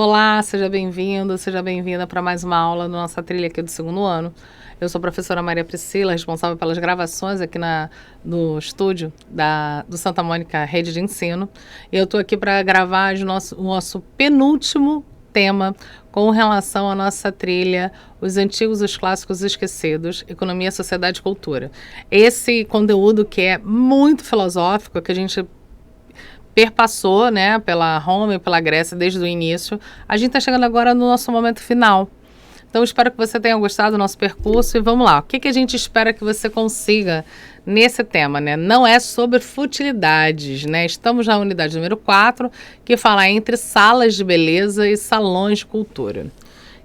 Olá, seja bem-vindo, seja bem-vinda para mais uma aula da nossa trilha aqui do segundo ano. Eu sou a professora Maria Priscila, responsável pelas gravações aqui no estúdio do Santa Mônica Rede de Ensino. E eu estou aqui para gravar o nosso penúltimo tema com relação à nossa trilha Os Antigos, os Clássicos Esquecidos, Economia, Sociedade e Cultura. Esse conteúdo que é muito filosófico, que a gente perpassou, né, pela Roma e pela Grécia desde o início. A gente está chegando agora no nosso momento final. Então, espero que você tenha gostado do nosso percurso e vamos lá. O que a gente espera que você consiga nesse tema, né? Não é sobre futilidades, né? Estamos na unidade número 4, que fala entre salas de beleza e salões de cultura.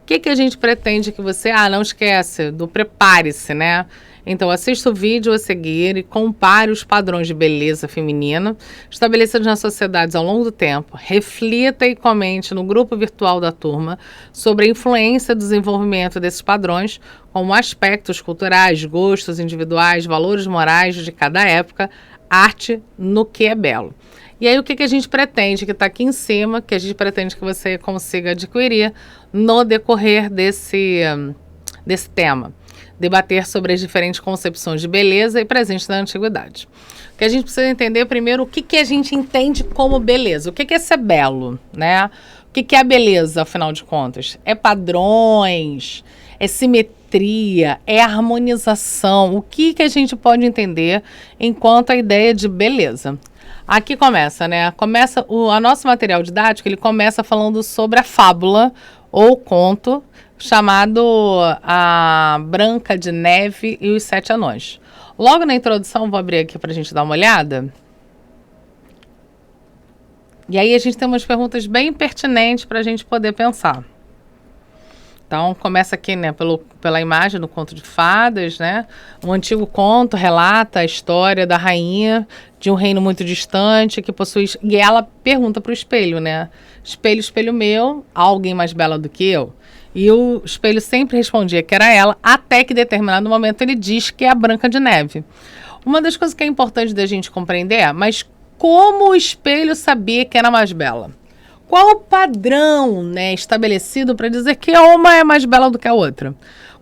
O que a gente pretende que você... não esquece do prepare-se, né? Então, assista o vídeo a seguir e compare os padrões de beleza feminina estabelecidos nas sociedades ao longo do tempo. Reflita e comente no grupo virtual da turma sobre a influência do desenvolvimento desses padrões, como aspectos culturais, gostos individuais, valores morais de cada época, arte no que é belo. E aí, o que a gente pretende, que está aqui em cima, que a gente pretende que você consiga adquirir no decorrer desse tema. Debater sobre as diferentes concepções de beleza e presente da antiguidade. O que a gente precisa entender primeiro, o que a gente entende como beleza. O que é ser belo, né? O que é a beleza, afinal de contas? É padrões, é simetria, é harmonização. O que a gente pode entender enquanto a ideia de beleza? Aqui começa, né? A nosso material didático, ele começa falando sobre a fábula ou conto chamado A Branca de Neve e os Sete Anões. Logo na introdução, vou abrir aqui para a gente dar uma olhada. E aí a gente tem umas perguntas bem pertinentes para a gente poder pensar. Então, começa aqui, né, pela imagem do conto de fadas, né? Um antigo conto relata a história da rainha de um reino muito distante que possui... E ela pergunta para o espelho, né? Espelho, espelho meu, há alguém mais bela do que eu? E o espelho sempre respondia que era ela, até que em determinado momento ele diz que é a Branca de Neve. Uma das coisas que é importante da gente compreender é, mas como o espelho sabia que era mais bela? Qual o padrão, né, estabelecido para dizer que uma é mais bela do que a outra?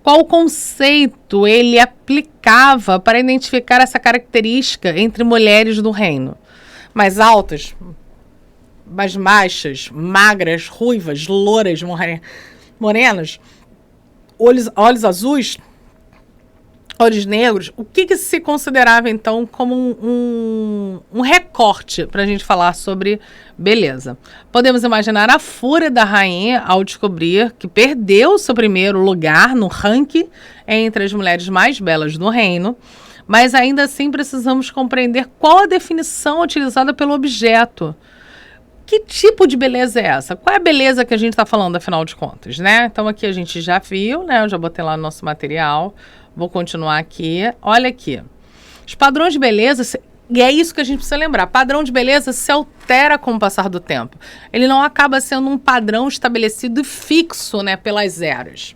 Qual o conceito ele aplicava para identificar essa característica entre mulheres do reino? Mais altas, mais baixas, magras, ruivas, louras, morenas, olhos azuis, olhos negros. O que se considerava, então, como um recorte para a gente falar sobre beleza? Podemos imaginar a fúria da rainha ao descobrir que perdeu seu primeiro lugar no ranking entre as mulheres mais belas do reino, mas ainda assim precisamos compreender qual a definição utilizada pelo objeto. Que tipo de beleza é essa? Qual é a beleza que a gente está falando, afinal de contas, né? Então, aqui a gente já viu, né? Eu já botei lá no nosso material. Vou continuar aqui. Olha aqui. Os padrões de beleza, e é isso que a gente precisa lembrar. Padrão de beleza se altera com o passar do tempo. Ele não acaba sendo um padrão estabelecido e fixo, né, pelas eras.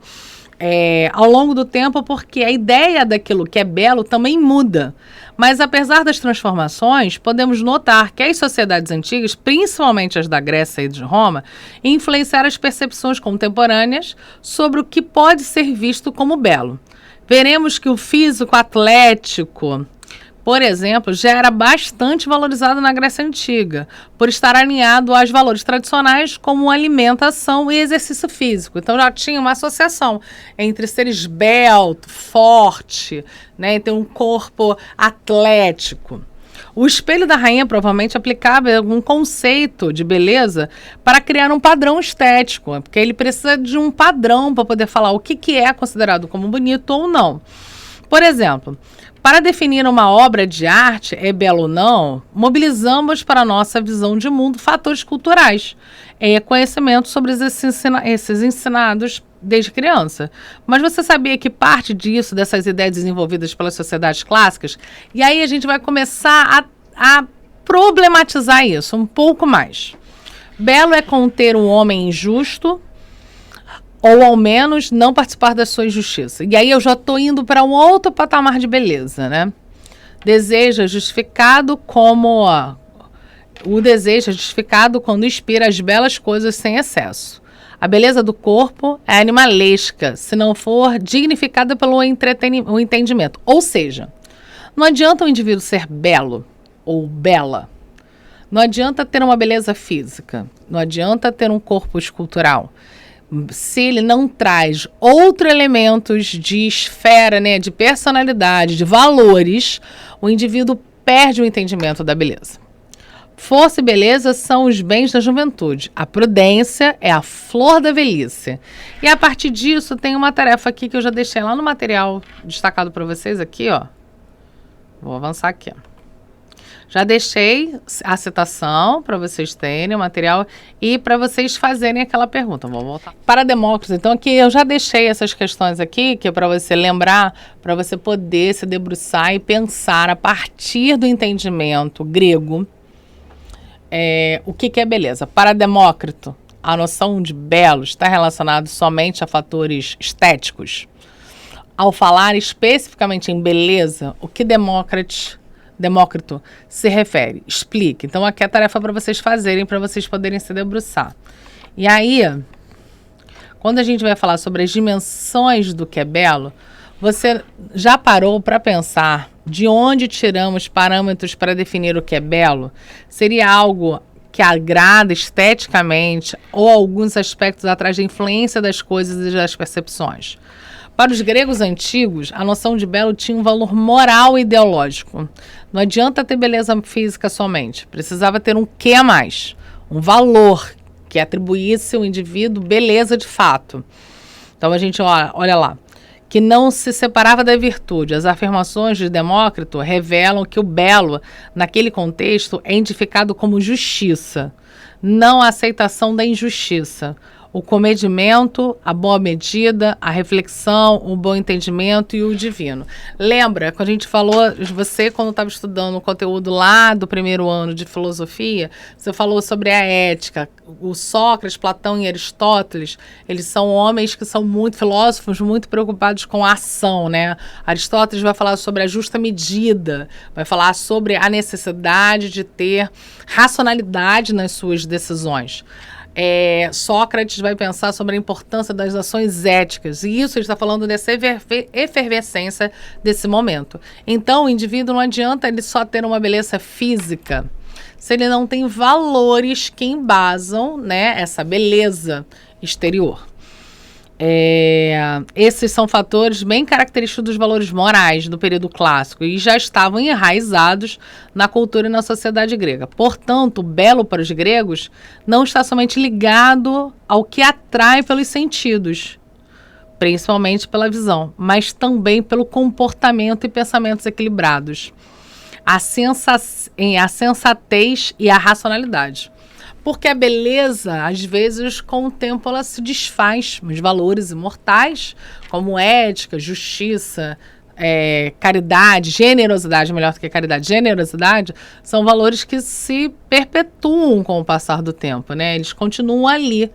Ao longo do tempo, porque a ideia daquilo que é belo também muda. Mas, apesar das transformações, podemos notar que as sociedades antigas, principalmente as da Grécia e de Roma, influenciaram as percepções contemporâneas sobre o que pode ser visto como belo. Veremos que o físico atlético, por exemplo, já era bastante valorizado na Grécia Antiga, por estar alinhado aos valores tradicionais como alimentação e exercício físico. Então já tinha uma associação entre ser esbelto, forte, né, e ter um corpo atlético. O espelho da rainha provavelmente aplicava algum conceito de beleza para criar um padrão estético, porque ele precisa de um padrão para poder falar o que é considerado como bonito ou não. Por exemplo, para definir uma obra de arte, é belo ou não, mobilizamos para a nossa visão de mundo fatores culturais, conhecimento sobre esses ensinados desde criança. Mas você sabia que parte disso, dessas ideias desenvolvidas pelas sociedades clássicas, e aí a gente vai começar a problematizar isso um pouco mais. Belo é conter um homem injusto, ou ao menos não participar da sua injustiça. E aí eu já estou indo para um outro patamar de beleza, né? Desejo é justificado como... o desejo é justificado quando inspira as belas coisas sem excesso. A beleza do corpo é animalesca, se não for dignificada pelo o entendimento. Ou seja, não adianta o indivíduo ser belo ou bela. Não adianta ter uma beleza física. Não adianta ter um corpo escultural. Se ele não traz outros elementos de esfera, né, de personalidade, de valores, o indivíduo perde o entendimento da beleza. Força e beleza são os bens da juventude. A prudência é a flor da velhice. E a partir disso, tem uma tarefa aqui que eu já deixei lá no material destacado para vocês aqui, ó. Vou avançar aqui, ó. Já deixei a citação para vocês terem o material e para vocês fazerem aquela pergunta. Vou voltar. Para Demócrito, então aqui eu já deixei essas questões aqui, que é para você lembrar, para você poder se debruçar e pensar a partir do entendimento grego o que é beleza. Para Demócrito, a noção de belo está relacionada somente a fatores estéticos. Ao falar especificamente em beleza, o que Demócrito se refere? Explique. Então, aqui é a tarefa para vocês fazerem, para vocês poderem se debruçar. E aí, quando a gente vai falar sobre as dimensões do que é belo, você já parou para pensar de onde tiramos parâmetros para definir o que é belo? Seria algo que agrada esteticamente ou alguns aspectos atrás da influência das coisas e das percepções? Para os gregos antigos, a noção de belo tinha um valor moral e ideológico. Não adianta ter beleza física somente. Precisava ter um quê a mais, um valor que atribuísse ao indivíduo beleza de fato. Então a gente olha lá, que não se separava da virtude. As afirmações de Demócrito revelam que o belo, naquele contexto, é identificado como justiça, não a aceitação da injustiça. O comedimento, a boa medida, a reflexão, o bom entendimento e o divino. Lembra, quando a gente falou, você quando estava estudando o conteúdo lá do primeiro ano de filosofia, você falou sobre a ética. O Sócrates, Platão e Aristóteles, eles são homens que são muito filósofos, muito preocupados com a ação, né? Aristóteles vai falar sobre a justa medida, vai falar sobre a necessidade de ter racionalidade nas suas decisões. Sócrates vai pensar sobre a importância das ações éticas, e isso ele está falando dessa efervescência desse momento. Então, o indivíduo não adianta ele só ter uma beleza física, se ele não tem valores que embasam, né, essa beleza exterior. Esses são fatores bem característicos dos valores morais do período clássico e já estavam enraizados na cultura e na sociedade grega. Portanto, o belo para os gregos não está somente ligado ao que atrai pelos sentidos, principalmente pela visão, mas também pelo comportamento e pensamentos equilibrados, a sensatez e a racionalidade. Porque a beleza, às vezes, com o tempo, ela se desfaz. Os valores imortais, como ética, justiça, caridade, generosidade, melhor do que caridade, generosidade, são valores que se perpetuam com o passar do tempo, né? Eles continuam ali.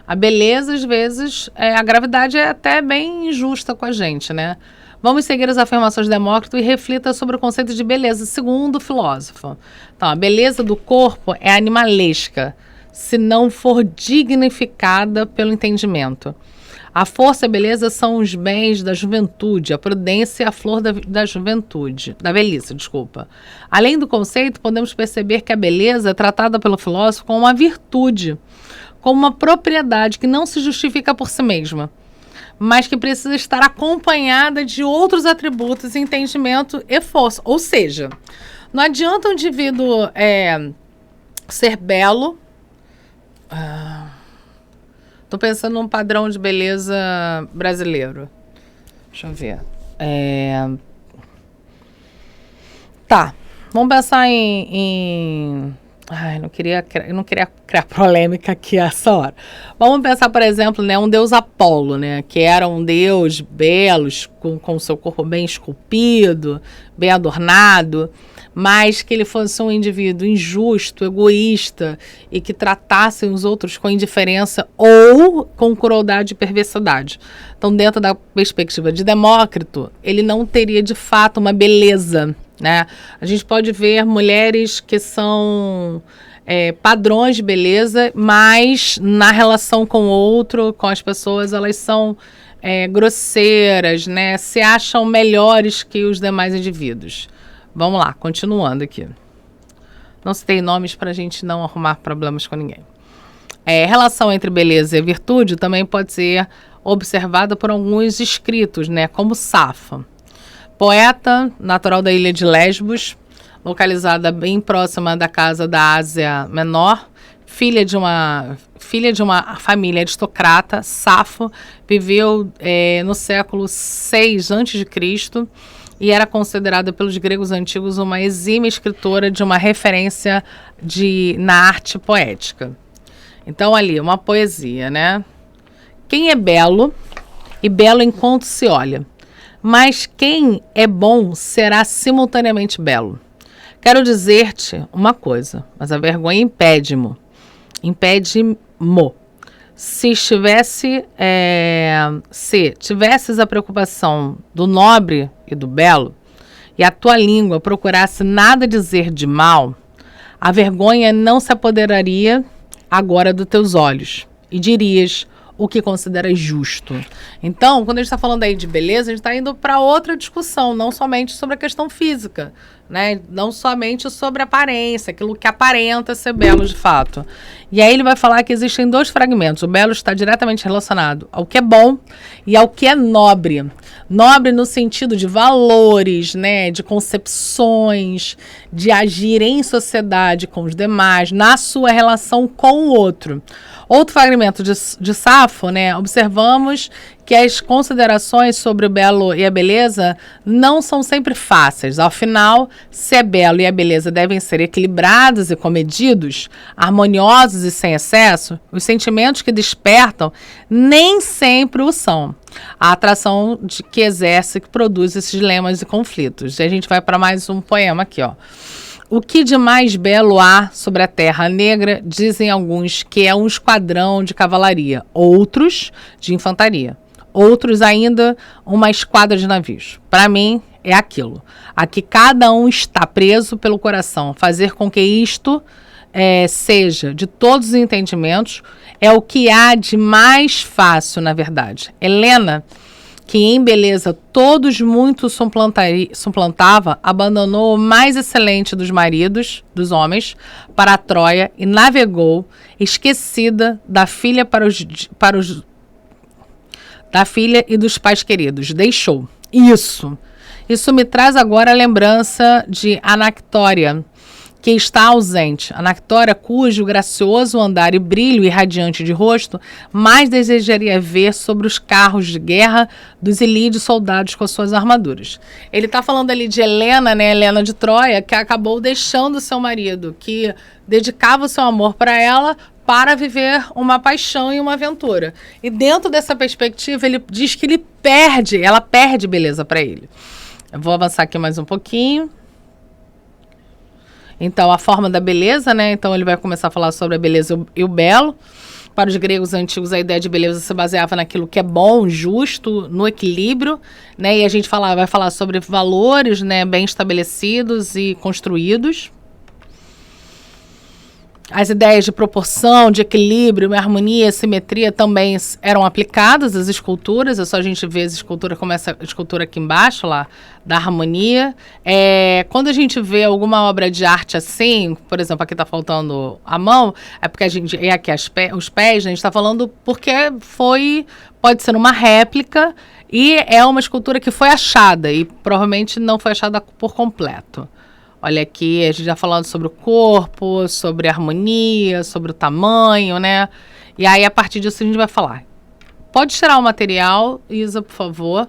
A beleza, às vezes, a gravidade é até bem injusta com a gente, né? Vamos seguir as afirmações de Demócrito e reflita sobre o conceito de beleza, segundo o filósofo. Então, a beleza do corpo é animalesca, se não for dignificada pelo entendimento. A força e a beleza são os bens da juventude, a prudência é a flor da juventude, da velhice, desculpa. Além do conceito, podemos perceber que a beleza é tratada pelo filósofo como uma virtude, como uma propriedade que não se justifica por si mesma, mas que precisa estar acompanhada de outros atributos, entendimento e força. Ou seja, não adianta um indivíduo ser belo. Estou pensando num padrão de beleza brasileiro. Deixa eu ver. Tá, vamos pensar em Ai, não queria criar polêmica aqui essa hora. Vamos pensar, por exemplo, né, um deus Apolo, né, que era um deus belo, com seu corpo bem esculpido, bem adornado, mas que ele fosse um indivíduo injusto, egoísta e que tratasse os outros com indiferença ou com crueldade e perversidade. Então, dentro da perspectiva de Demócrito, ele não teria de fato uma beleza, né? A gente pode ver mulheres que são padrões de beleza, mas na relação com o outro, com as pessoas, elas são grosseiras, né? Se acham melhores que os demais indivíduos. Vamos lá, continuando aqui. Não citei nomes para a gente não arrumar problemas com ninguém. Relação entre beleza e virtude também pode ser observada por alguns escritos, né? Como Safo, poeta natural da ilha de Lesbos, localizada bem próxima da casa da Ásia Menor, filha de uma família aristocrata. Safo viveu no século VI a.C. e era considerada pelos gregos antigos uma exímia escritora de uma referência na arte poética. Então, ali, uma poesia, né? Quem é belo, e belo enquanto se olha, mas quem é bom será simultaneamente belo. Quero dizer-te uma coisa, mas a vergonha impede-mo. Se tivesses a preocupação do nobre e do belo, e a tua língua procurasse nada dizer de mal, a vergonha não se apoderaria agora dos teus olhos, e dirias o que consideras justo. Então, quando a gente está falando aí de beleza, a gente está indo para outra discussão, não somente sobre a questão física, né? Não somente sobre a aparência, aquilo que aparenta ser belo de fato. E aí ele vai falar que existem dois fragmentos. O belo está diretamente relacionado ao que é bom e ao que é nobre. Nobre no sentido de valores, né? De concepções, de agir em sociedade com os demais, na sua relação com o outro. Outro fragmento de Safo, né? Observamos que as considerações sobre o belo e a beleza não são sempre fáceis. Afinal, se é belo e a beleza devem ser equilibrados e comedidos, harmoniosos e sem excesso, os sentimentos que despertam nem sempre o são. A atração que exerce, que produz esses dilemas e conflitos. E a gente vai para mais um poema aqui, ó. O que de mais belo há sobre a terra negra, dizem alguns que é um esquadrão de cavalaria, outros de infantaria, outros ainda uma esquadra de navios. Para mim, é aquilo. A que cada um está preso pelo coração. Fazer com que isto seja, de todos os entendimentos, é o que há de mais fácil, na verdade. Helena, que em beleza todos muito suplantava, abandonou o mais excelente dos maridos, dos homens, para a Troia e navegou, esquecida da filha da filha e dos pais queridos. Deixou. Isso me traz agora a lembrança de Anactória, que está ausente. Anactória, cujo gracioso andar e brilho irradiante de rosto, mais desejaria ver sobre os carros de guerra dos ilírios soldados com as suas armaduras. Ele está falando ali de Helena, né? Helena de Troia, que acabou deixando seu marido, que dedicava o seu amor para ela, para viver uma paixão e uma aventura. E dentro dessa perspectiva, ele diz que ela perde beleza para ele. Eu vou avançar aqui mais um pouquinho. Então, a forma da beleza, né? Então, ele vai começar a falar sobre a beleza e o belo. Para os gregos antigos, a ideia de beleza se baseava naquilo que é bom, justo, no equilíbrio, né? E a gente vai falar sobre valores, né? Bem estabelecidos e construídos. As ideias de proporção, de equilíbrio, harmonia, simetria também eram aplicadas às esculturas. É só a gente ver as esculturas, como essa escultura aqui embaixo, lá, da harmonia. Quando a gente vê alguma obra de arte assim, por exemplo, aqui está faltando a mão, é porque a gente... E aqui os pés, a gente está falando porque pode ser uma réplica e é uma escultura que foi achada e provavelmente não foi achada por completo. Olha aqui, a gente já falando sobre o corpo, sobre a harmonia, sobre o tamanho, né? E aí, a partir disso, a gente vai falar. Pode tirar o material, Isa, por favor.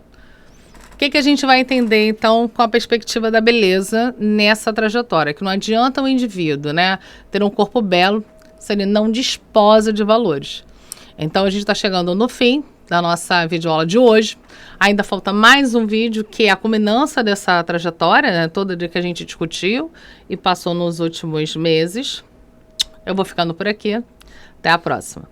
O que a gente vai entender, então, com a perspectiva da beleza nessa trajetória? Que não adianta o indivíduo, né, ter um corpo belo se ele não desposa de valores. Então, a gente está chegando no fim da nossa videoaula de hoje. Ainda falta mais um vídeo que é a culminância dessa trajetória, né? Toda dia que a gente discutiu e passou nos últimos meses. Eu vou ficando por aqui. Até a próxima.